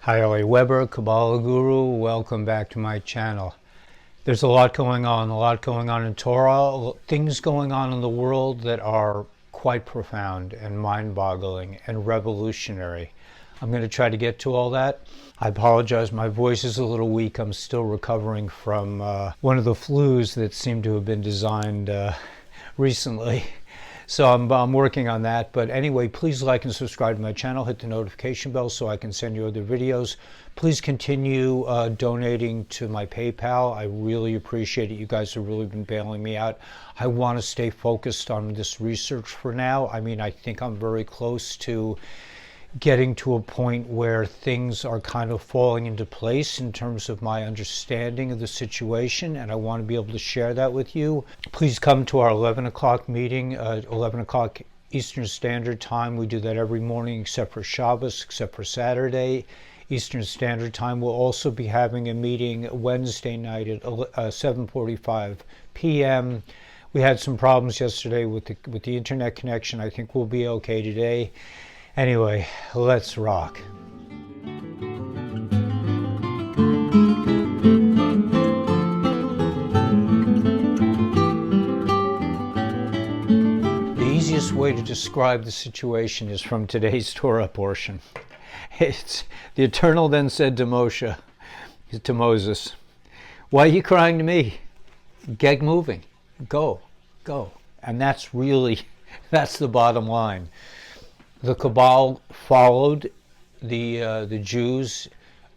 Hi, Eli Weber, Kabbalah Guru. Welcome back to my channel. There's a lot going on in Torah, things going on in the world that are quite profound and mind-boggling and revolutionary. I'm going to try to get to all that. I apologize, my voice is a little weak. I'm still recovering from one of the flus that seemed to have been designed recently. So I'm working on that. But anyway, please like and subscribe to my channel. Hit the notification bell so I can send you other videos. Please continue donating to my PayPal. I really appreciate it. You guys have really been bailing me out. I want to stay focused on this research for now. I mean, I think I'm very close to getting to a point where things are kind of falling into place in terms of my understanding of the situation, and I want to be able to share that with you. Please come to our 11 o'clock meeting, 11 o'clock Eastern Standard Time. We do that every morning except for Shabbos, except for Saturday Eastern Standard Time. We'll also be having a meeting Wednesday night at 7:45 p.m. We had some problems yesterday with the internet connection. I think we'll be okay today. Anyway, let's rock. The easiest way to describe the situation is from today's Torah portion. It's the Eternal then said to Moses, "Why are you crying to me? Get moving. Go. And that's the bottom line. The Kabbalah followed the Jews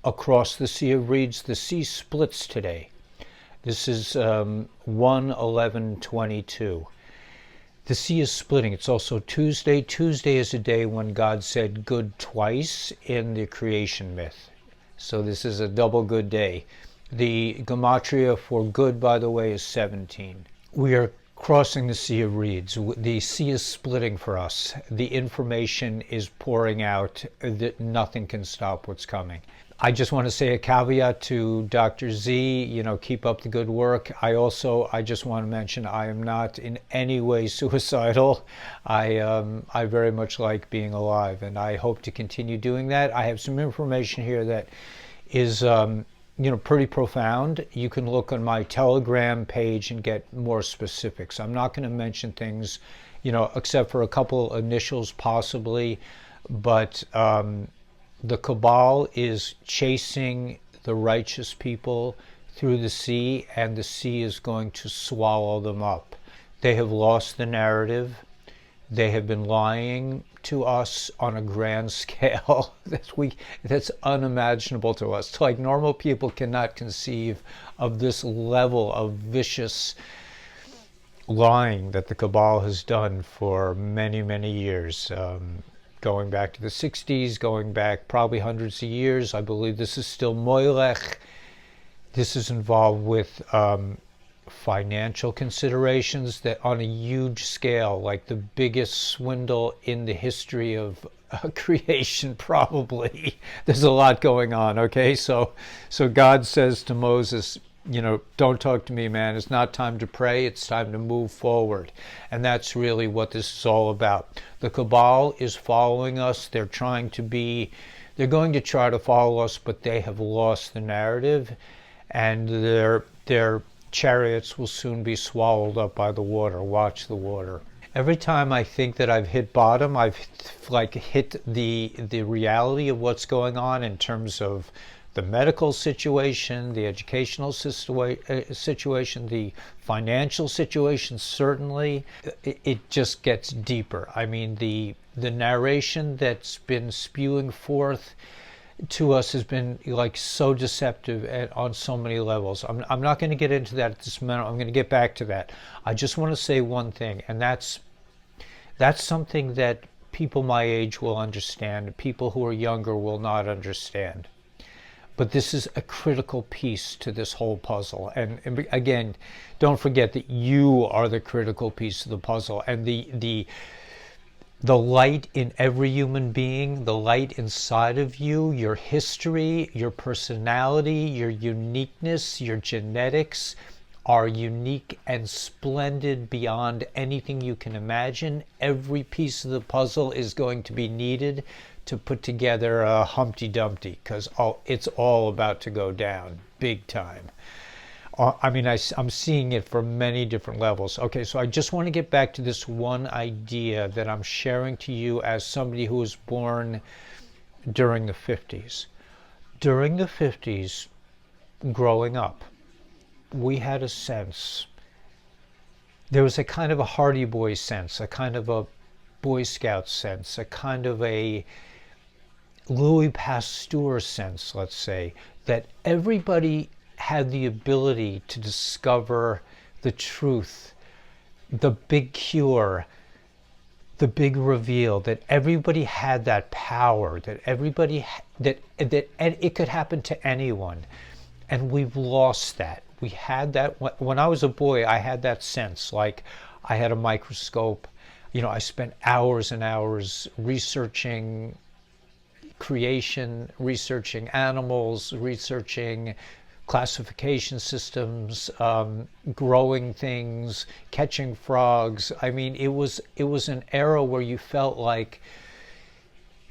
across the Sea of Reeds. The sea splits today. This is 1:11:22. The sea is splitting. It's also Tuesday. Tuesday is a day when God said good twice in the creation myth. So this is a double good day. The gematria for good, by the way, is 17. We are crossing the Sea of Reeds. The sea is splitting for us. The information is pouring out that nothing can stop what's coming. I just want to say a caveat to Dr. Z, keep up the good work. I just want to mention I am not in any way suicidal. I very much like being alive, and I hope to continue doing that. I have some information here that is pretty profound. You can look on my Telegram page and get more specifics. I'm not going to mention things, except for a couple initials possibly, but the Kabbalah is chasing the righteous people through the sea, and the sea is going to swallow them up. They have lost the narrative. They have been lying to us on a grand scale that's unimaginable to us. Like, normal people cannot conceive of this level of vicious lying that the Kabbalah has done for many, many years, going back to the 60s, going back probably hundreds of years. I believe this is still Moilech. This is involved with financial considerations that on a huge scale, like the biggest swindle in the history of creation, probably. There's a lot going on, okay? So God says to Moses, don't talk to me, man. It's not time to pray. It's time to move forward. And that's really what this is all about. The Kabbalah is following us. They're going to try to follow us, but they have lost the narrative, and their chariots will soon be swallowed up by the water. Watch the water. Every time I think that I've hit bottom, I've hit the reality of what's going on in terms of the medical situation, the educational situation, the financial situation. Certainly, it just gets deeper. I mean, the narration that's been spewing forth to us has been so deceptive on so many levels. I'm not going to get into that at this minute. I'm going to get back to that. I just want to say one thing, and that's something that people my age will understand. People who are younger will not understand. But this is a critical piece to this whole puzzle. And again, don't forget that you are the critical piece of the puzzle, and the light in every human being, the light inside of you, your history, your personality, your uniqueness, your genetics are unique and splendid beyond anything you can imagine. Every piece of the puzzle is going to be needed to put together a Humpty Dumpty, because it's all about to go down big time. I mean, I'm seeing it from many different levels. Okay, so I just want to get back to this one idea that I'm sharing to you as somebody who was born during the 50s. During the 50s, growing up, we had a sense. There was a kind of a Hardy Boy sense, a kind of a Boy Scout sense, a kind of a Louis Pasteur sense, let's say, that everybody had the ability to discover the truth, the big cure, the big reveal, that everybody had that power, that everybody, and it could happen to anyone. And we've lost that. We had that, when I was a boy, I had that sense, like I had a microscope. You know, I spent hours and hours researching creation, researching animals, researching classification systems, growing things, catching frogs. I mean, it was an era where you felt like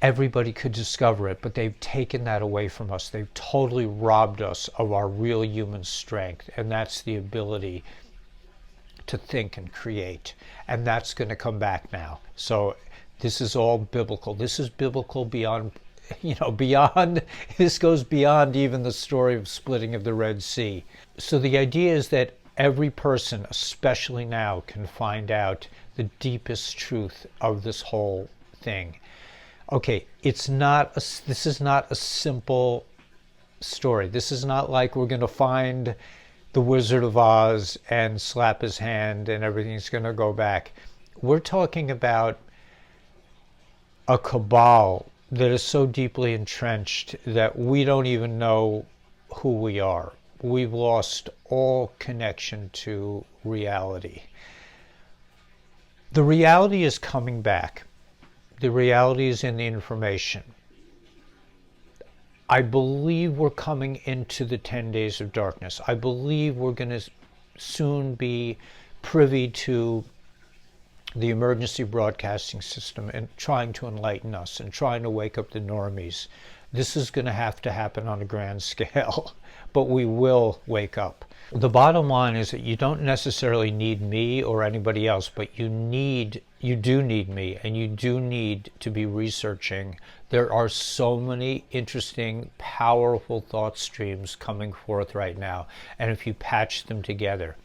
everybody could discover it, but they've taken that away from us. They've totally robbed us of our real human strength, and that's the ability to think and create. And that's going to come back now. So this is all biblical. This is biblical beyond, beyond, this goes beyond even the story of splitting of the Red Sea. So the idea is that every person, especially now, can find out the deepest truth of this whole thing. Okay, this is not a simple story. This is not like we're going to find the Wizard of Oz and slap his hand and everything's going to go back. We're talking about a cabal that is so deeply entrenched that we don't even know who we are. We've lost all connection to reality. The reality is coming back. The reality is in the information. I believe we're coming into the 10 days of darkness. I believe we're going to soon be privy to the emergency broadcasting system and trying to enlighten us and trying to wake up the normies. This is going to have to happen on a grand scale, but we will wake up. The bottom line is that you don't necessarily need me or anybody else, but you do need me, and you do need to be researching. There are so many interesting, powerful thought streams coming forth right now, and if you patch them together.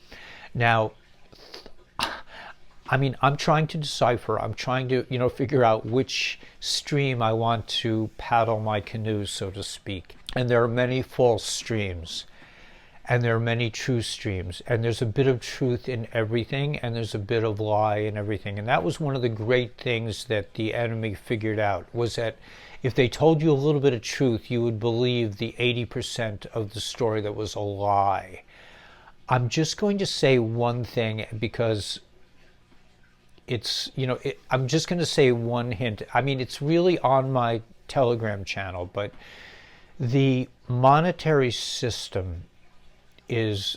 Now, I mean, I'm trying to decipher, I'm trying to, figure out which stream I want to paddle my canoe, so to speak. And there are many false streams, and there are many true streams, and there's a bit of truth in everything, and there's a bit of lie in everything. And that was one of the great things that the enemy figured out, was that if they told you a little bit of truth, you would believe the 80% of the story that was a lie. I'm just going to say one thing, because it's, I'm just going to say one hint. I mean, it's really on my Telegram channel, but the monetary system is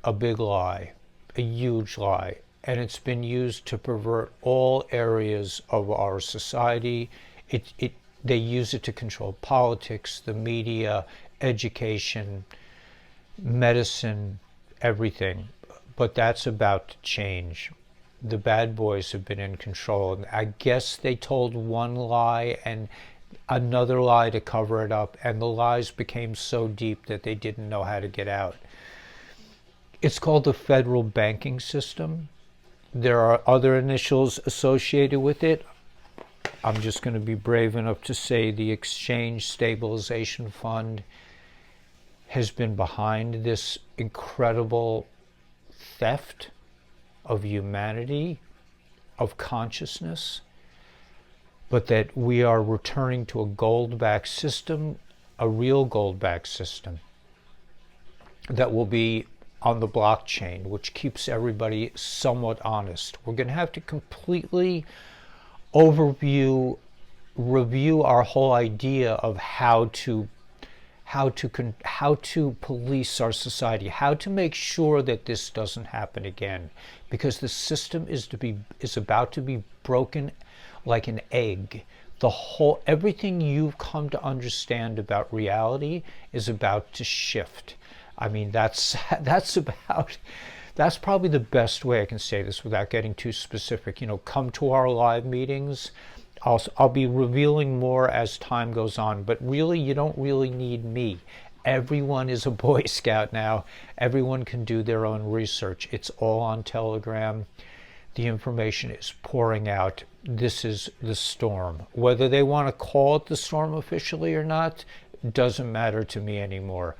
a big lie, a huge lie, and it's been used to pervert all areas of our society. They use it to control politics, the media, education, medicine, everything. But that's about to change. The bad boys have been in control, and I guess they told one lie and another lie to cover it up, and the lies became so deep that they didn't know how to get out. It's called the federal banking system. There are other initials associated with it. I'm just going to be brave enough to say the Exchange Stabilization Fund has been behind this incredible theft of humanity, of consciousness, but that we are returning to a gold-backed system, a real gold-backed system that will be on the blockchain, which keeps everybody somewhat honest. We're going to have to completely review our whole idea of how to police our society, how to make sure that this doesn't happen again, because the system is about to be broken like an egg everything you've come to understand about reality is about to shift. I mean, that's probably the best way I can say this without getting too specific. Come to our live meetings. I'll be revealing more as time goes on, but really, you don't really need me. Everyone is a Boy Scout now. Everyone can do their own research. It's all on Telegram. The information is pouring out. This is the storm. Whether they want to call it the storm officially or not, doesn't matter to me anymore.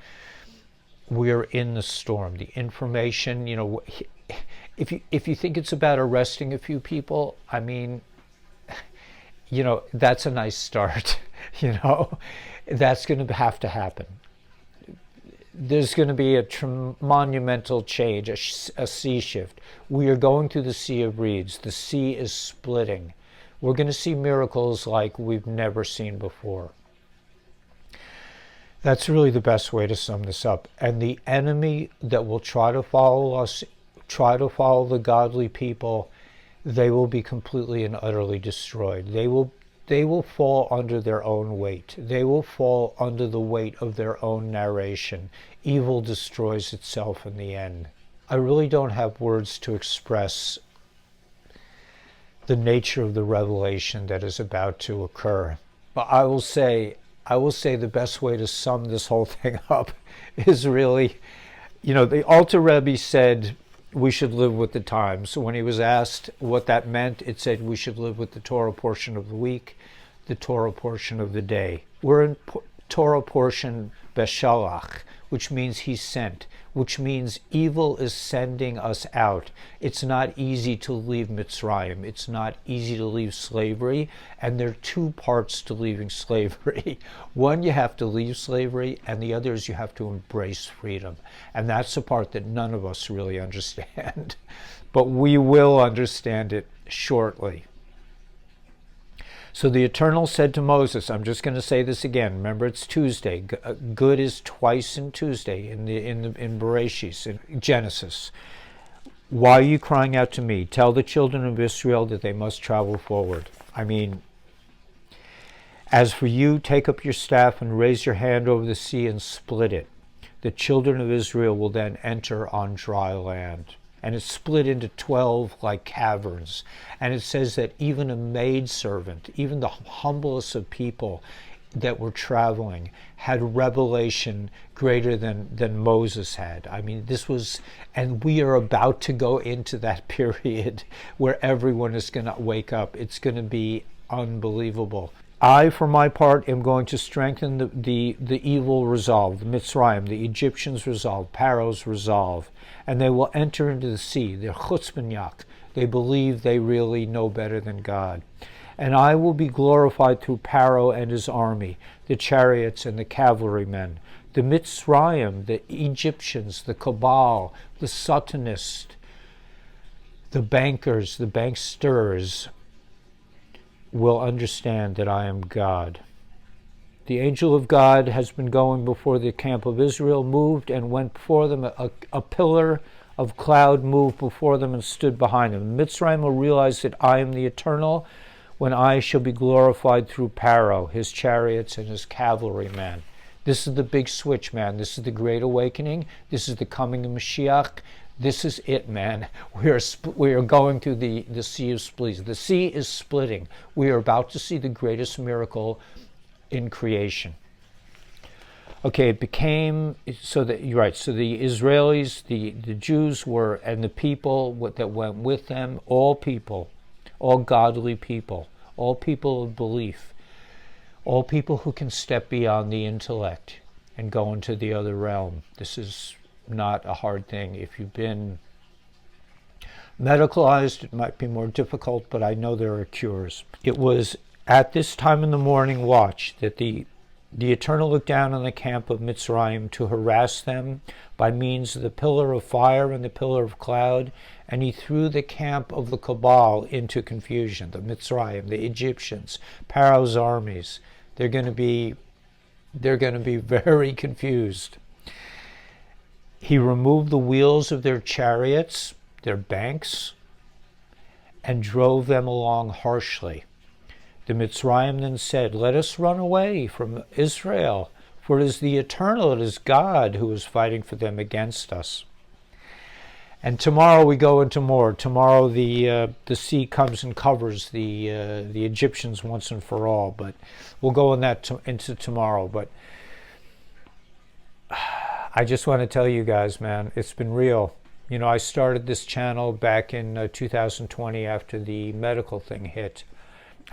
We're in the storm. The information, if you think it's about arresting a few people, I mean, that's a nice start. That's going to have to happen. There's going to be a monumental change, a sea shift. We are going through the sea of reeds. The sea is splitting. We're going to see miracles like we've never seen before. That's really the best way to sum this up. And the enemy that will try to follow us, try to follow the godly people, they will be completely and utterly destroyed. They will fall under their own weight. They will fall under the weight of their own narration. Evil destroys itself in the end. I really don't have words to express the nature of the revelation that is about to occur. But I will say the best way to sum this whole thing up is really, the Alter Rebbe said we should live with the times. So when he was asked what that meant, it said we should live with the Torah portion of the week, the Torah portion of the day. We're in Torah portion Beshalach, which means he sent, which means evil is sending us out. It's not easy to leave Mitzrayim. It's not easy to leave slavery. And there are two parts to leaving slavery. One, you have to leave slavery, and the other is you have to embrace freedom. And that's the part that none of us really understand. But we will understand it shortly. So the Eternal said to Moses, I'm just going to say this again. Remember, it's Tuesday. Good is twice in Tuesday in Bereshis, in Genesis. Why are you crying out to me? Tell the children of Israel that they must travel forward. I mean, as for you, take up your staff and raise your hand over the sea and split it. The children of Israel will then enter on dry land. And it's split into 12 like caverns. And it says that even a maidservant, even the humblest of people that were traveling, had revelation greater than Moses had. I mean, and we are about to go into that period where everyone is going to wake up. It's going to be unbelievable. I, for my part, am going to strengthen the evil resolve, the Mitzrayim, the Egyptians' resolve, Pharaoh's resolve, and they will enter into the sea. They're chutzpahyak. They believe they really know better than God. And I will be glorified through Pharaoh and his army, the chariots and the cavalrymen, the Mitzrayim, the Egyptians, the Kabbalah, the Satanists, the bankers, the banksters, will understand that I am God. The angel of God has been going before the camp of Israel, moved and went before them. A pillar of cloud moved before them and stood behind them. Mitzrayim will realize that I am the Eternal when I shall be glorified through Pharaoh, his chariots, and his cavalrymen. This is the big switch, man. This is the Great Awakening. This is the coming of Mashiach. This is it, man. We are going through the sea of splits. The sea is splitting. We are about to see the greatest miracle in creation. Okay, it became so that you're right. So the Israelis, the Jews were, and the people that went with them, all people, all godly people, all people of belief, all people who can step beyond the intellect and go into the other realm. This is not a hard thing. If you've been medicalized, it might be more difficult, but I know there are cures. It was at this time in the morning watch that the Eternal looked down on the camp of Mitzrayim to harass them by means of the pillar of fire and the pillar of cloud, and he threw the camp of the Cabal into confusion. The Mitzrayim, the Egyptians, Pharaoh's armies, they're going to be very confused. He removed the wheels of their chariots, their banks, and drove them along harshly. The Mitzrayim then said, let us run away from Israel, for it is the Eternal, it is God who is fighting for them against us. And tomorrow we go into more. Tomorrow the sea comes and covers the Egyptians once and for all. But we'll go in that into tomorrow. But I just want to tell you guys, man, it's been real. You know, I started this channel back in 2020 after the medical thing hit.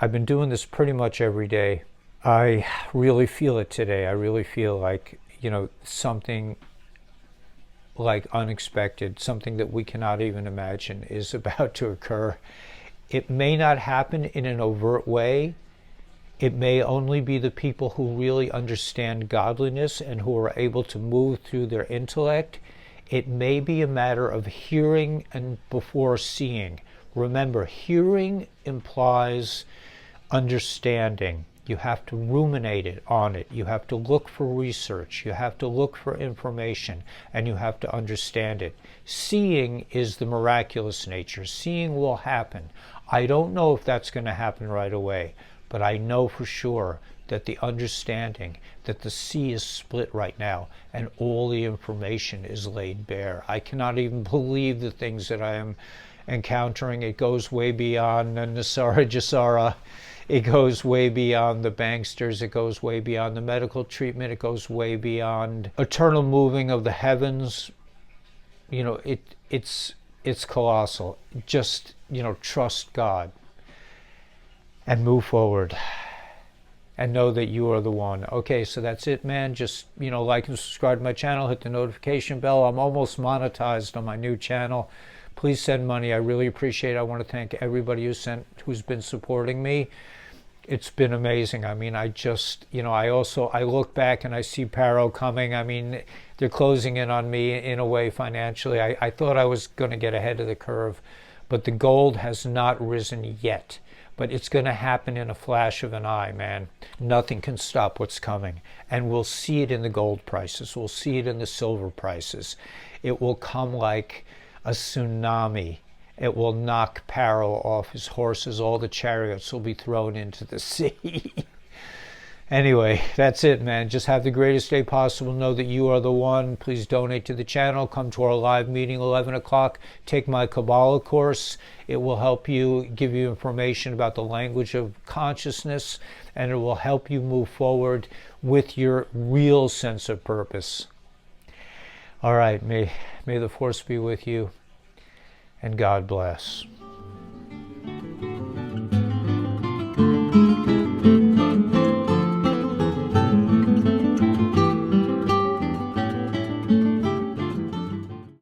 I've been doing this pretty much every day. I really feel it today. I really feel like, you know, something like unexpected, something that we cannot even imagine is about to occur. It may not happen in an overt way. It may only be the people who really understand godliness and who are able to move through their intellect. It may be a matter of hearing and before seeing. Remember, hearing implies understanding. You have to ruminate on it. You have to look for research. You have to look for information, and you have to understand it. Seeing is the miraculous nature. Seeing will happen. I don't know if that's going to happen right away, but I know for sure that the understanding that the sea is split right now and all the information is laid bare. I cannot even believe the things that I am encountering. It goes way beyond Nasara Jasara. It goes way beyond the banksters. It goes way beyond the medical treatment. It goes way beyond eternal moving of the heavens. You know, it's colossal. Just, you know, trust God and move forward and know that you are the one. Okay, so that's it, man. Just, you know, like and subscribe to my channel. Hit the notification bell. I'm almost monetized on my new channel. Please send money. I really appreciate it. I want to thank everybody who's been supporting me. It's been amazing. I mean, I just, you know, I look back and I see Paro coming. I mean, they're closing in on me in a way financially. I thought I was going to get ahead of the curve, but the gold has not risen yet. But it's going to happen in a flash of an eye, man. Nothing can stop what's coming. And we'll see it in the gold prices. We'll see it in the silver prices. It will come like a tsunami. It will knock Paro off his horses. All the chariots will be thrown into the sea. Anyway, that's it, man. Just have the greatest day possible. Know that you are the one. Please donate to the channel. Come to our live meeting, 11 o'clock. Take my Kabbalah course. It will help you, give you information about the language of consciousness, and it will help you move forward with your real sense of purpose. All right, may the force be with you, and God bless.